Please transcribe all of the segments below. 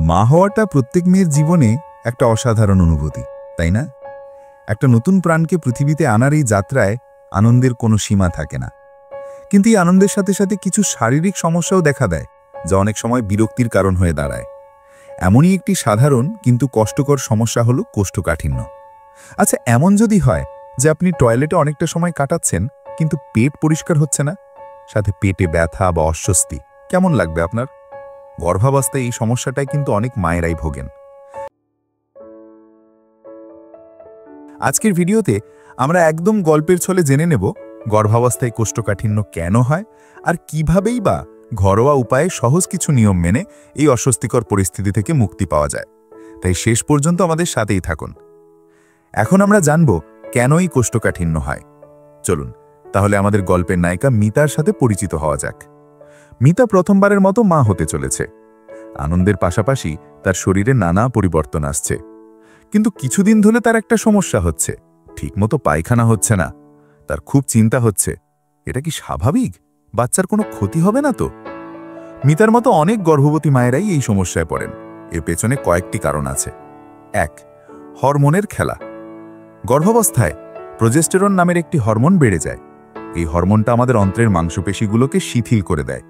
মা হওয়াটা প্রত্যেক মেয়ের জীবনে একটা অসাধারণ অনুভূতি, তাই না? একটা নতুন প্রাণকে পৃথিবীতে আনার এই যাত্রায় আনন্দের কোনো সীমা থাকে না। কিন্তু এই আনন্দের সাথে সাথে কিছু শারীরিক সমস্যাও দেখা দেয়, যা অনেক সময় বিরক্তির কারণ হয়ে দাঁড়ায়। এমনই একটি সাধারণ কিন্তু কষ্টকর সমস্যা হলো কোষ্ঠকাঠিন্য। আচ্ছা, এমন যদি হয় যে আপনি টয়লেটে অনেকটা সময় কাটাচ্ছেন কিন্তু পেট পরিষ্কার হচ্ছে না, সাথে পেটে ব্যথা বা অস্বস্তি, কেমন লাগবে আপনার? গর্ভাবস্থায় এই সমস্যাটায় কিন্তু অনেক মায়েরাই ভোগেন। আজকের ভিডিওতে আমরা একদম গল্পের ছলে জেনে নেব গর্ভাবস্থায় কোষ্ঠকাঠিন্য কেন হয় আর কিভাবেই বা ঘরোয়া উপায়ে সহজ কিছু নিয়ম মেনে এই অস্বস্তিকর পরিস্থিতি থেকে মুক্তি পাওয়া যায়। তাই শেষ পর্যন্ত আমাদের সাথেই থাকুন। এখন আমরা জানব কেন এই কোষ্ঠকাঠিন্য হয়। চলুন তাহলে আমাদের গল্পের নায়িকা মিতার সাথে পরিচিত হওয়া যাক। মিতা প্রথমবারের মতো মা হতে চলেছে। আনন্দের পাশাপাশি তার শরীরে নানা পরিবর্তন আসছে, কিন্তু কিছুদিন ধরে তার একটা সমস্যা হচ্ছে, ঠিকমতো পায়খানা হচ্ছে না। তার খুব চিন্তা হচ্ছে, এটা কি স্বাভাবিক? বাচ্চার কোনো ক্ষতি হবে না তো? মিতার মতো অনেক গর্ভবতী মায়েরাই এই সমস্যায় পড়েন। এর পেছনে কয়েকটি কারণ আছে। ১. হরমোনের খেলা। গর্ভাবস্থায় প্রোজেস্টেরন নামের একটি হরমোন বেড়ে যায়। এই হরমোনটা আমাদের অন্ত্রের মাংসপেশিগুলোকে শিথিল করে দেয়,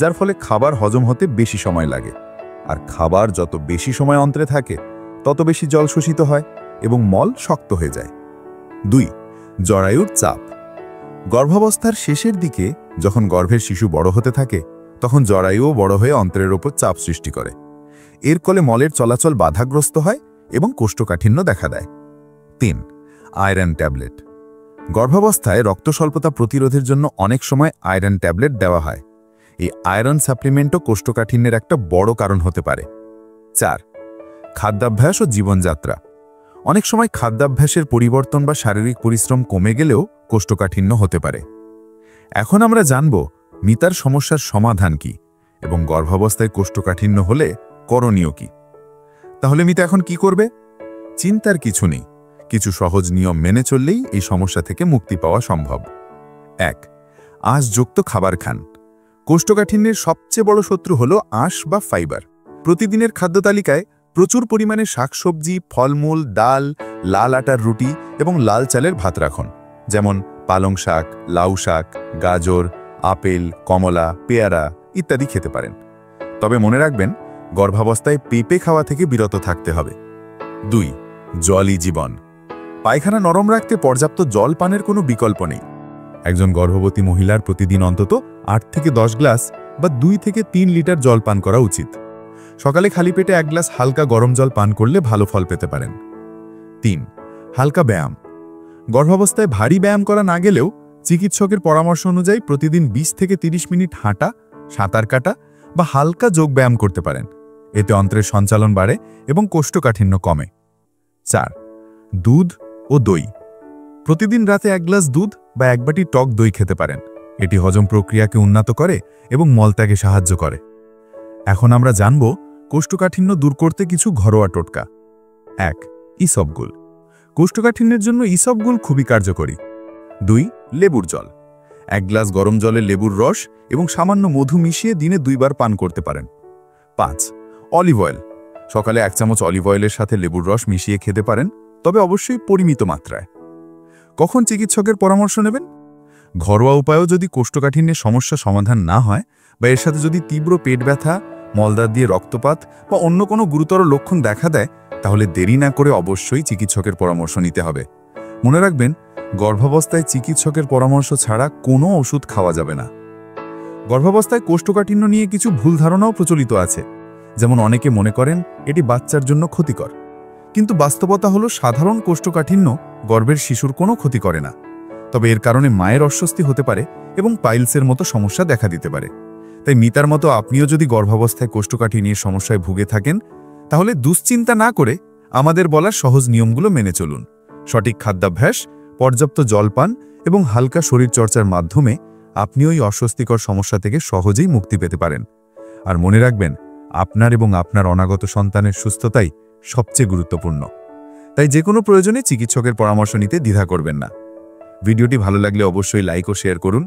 যার ফলে খাবার হজম হতে বেশি সময় লাগে। আর খাবার যত বেশি সময় অন্ত্রে থাকে তত বেশি জল শোষিত হয় এবং মল শক্ত হয়ে যায়। ২. জরায়ুর চাপ। গর্ভাবস্থার শেষের দিকে যখন গর্ভের শিশু বড় হতে থাকে তখন জরায়ুও বড় হয়ে অন্ত্রের ওপর চাপ সৃষ্টি করে। এর ফলে মলের চলাচল বাধাগ্রস্ত হয় এবং কোষ্ঠকাঠিন্য দেখা দেয়। ৩. Iron tablet. গর্ভাবস্থায় রক্ত স্বল্পতা প্রতিরোধের জন্য অনেক সময় আয়রন ট্যাবলেট দেওয়া হয়। এই আয়রন সাপ্লিমেন্টও কোষ্ঠকাঠিন্যের একটা বড় কারণ হতে পারে। ৪. খাদ্যাভ্যাস ও জীবনযাত্রা। অনেক সময় খাদ্যাভ্যাসের পরিবর্তন বা শারীরিক পরিশ্রম কমে গেলেও কোষ্ঠকাঠিন্য হতে পারে। এখন আমরা জানব মিতার সমস্যার সমাধান কি এবং গর্ভাবস্থায় কোষ্ঠকাঠিন্য হলে করণীয় কি। তাহলে মিতা এখন কি করবে? চিন্তার কিছু নেই, কিছু সহজ নিয়ম মেনে চললেই এই সমস্যা থেকে মুক্তি পাওয়া সম্ভব। ১. আঁশযুক্ত খাবার খান। কোষ্ঠকাঠিন্যের সবচেয়ে বড় শত্রু হল আঁশ বা ফাইবার। প্রতিদিনের খাদ্য তালিকায় প্রচুর পরিমাণে শাকসবজি, ফলমূল, ডাল, লাল আটার রুটি এবং লাল চালের ভাত রাখুন। যেমন পালং শাক, লাউ শাক, গাজর, আপেল, কমলা, পেয়ারা ইত্যাদি খেতে পারেন। তবে মনে রাখবেন, গর্ভাবস্থায় পেঁপে খাওয়া থেকে বিরত থাকতে হবে। ২. জলই জীবন। পায়খানা নরম রাখতে পর্যাপ্ত জল পানের কোনো বিকল্প নেই। একজন গর্ভবতী মহিলার প্রতিদিন অন্তত ৮ থেকে ১০ গ্লাস বা ২ থেকে ৩ লিটার জল পান করা উচিত। সকালে খালি পেটে ১ গ্লাস হালকা গরম জল পান করলে ভালো ফল পেতে পারেন। ৩. হালকা ব্যায়াম। গর্ভাবস্থায় ভারী ব্যায়াম করা না গেলেও চিকিৎসকের পরামর্শ অনুযায়ী প্রতিদিন ২০ থেকে ৩০ মিনিট হাঁটা, সাঁতার কাটা বা হালকা যোগ ব্যায়াম করতে পারেন। এতে অন্ত্রের সঞ্চালন বাড়ে এবং কোষ্ঠকাঠিন্য কমে। ৪. দুধ ও দই। প্রতিদিন রাতে ১ গ্লাস দুধ বা ১ বাটি টক দই খেতে পারেন। এটি হজম প্রক্রিয়াকে উন্নত করে এবং মলত্যাগে সাহায্য করে। এখন আমরা জানব কোষ্ঠকাঠিন্য দূর করতে কিছু ঘরোয়া টোটকা। ১. ইসবগুল। কোষ্ঠকাঠিন্যের জন্য ইসবগুল খুবই কার্যকরী। ২. লেবুর জল। ১ গ্লাস গরম জলে লেবুর রস এবং সামান্য মধু মিশিয়ে দিনে ২ বার পান করতে পারেন। ৫. Olive oil. সকালে ১ চামচ অলিভ অয়েলের সাথে লেবুর রস মিশিয়ে খেতে পারেন, তবে অবশ্যই পরিমিত মাত্রায়। কখন চিকিৎসকের পরামর্শ নেবেন? ঘরোয়া উপায়েও যদি কোষ্ঠকাঠিন্যের সমস্যা সমাধান না হয় বা এর সাথে যদি তীব্র পেট ব্যথা, মলদ্বার দিয়ে রক্তপাত বা অন্য কোনো গুরুতর লক্ষণ দেখা দেয়, তাহলে দেরি না করে অবশ্যই চিকিৎসকের পরামর্শ নিতে হবে। মনে রাখবেন, গর্ভাবস্থায় চিকিৎসকের পরামর্শ ছাড়া কোনো ওষুধ খাওয়া যাবে না। গর্ভাবস্থায় কোষ্ঠকাঠিন্য নিয়ে কিছু ভুল ধারণাও প্রচলিত আছে। যেমন অনেকে মনে করেন এটি বাচ্চার জন্য ক্ষতিকর, কিন্তু বাস্তবতা হলো সাধারণ কোষ্ঠকাঠিন্য গর্ভের শিশুর কোনো ক্ষতি করে না। তবে এর কারণে মায়ের অস্বস্তি হতে পারে এবং পাইলসের মতো সমস্যা দেখা দিতে পারে। তাই মিতার মতো আপনিও যদি গর্ভাবস্থায় কোষ্ঠকাঠিন্যের সমস্যায় ভুগে থাকেন, তাহলে দুশ্চিন্তা না করে আমাদের বলার সহজ নিয়মগুলো মেনে চলুন। সঠিক খাদ্যাভ্যাস, পর্যাপ্ত জলপান এবং হালকা শরীরচর্চার মাধ্যমে আপনিও এই অস্বস্তিকর সমস্যা থেকে সহজেই মুক্তি পেতে পারেন। আর মনে রাখবেন, আপনার এবং আপনার অনাগত সন্তানের সুস্থতাই সবচেয়ে গুরুত্বপূর্ণ। তাই যে কোনো প্রয়োজনে চিকিৎসকের পরামর্শ নিতে দ্বিধা করবেন না। ভিডিওটি ভালো লাগলে অবশ্যই লাইক ও শেয়ার করুন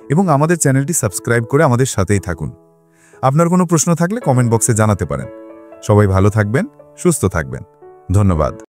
এবং আমাদের চ্যানেলটি সাবস্ক্রাইব করে আমাদের সাথেই থাকুন। আপনার কোনো প্রশ্ন থাকলে কমেন্ট বক্সে জানাতে পারেন। সবাই ভালো থাকবেন, সুস্থ থাকবেন। ধন্যবাদ।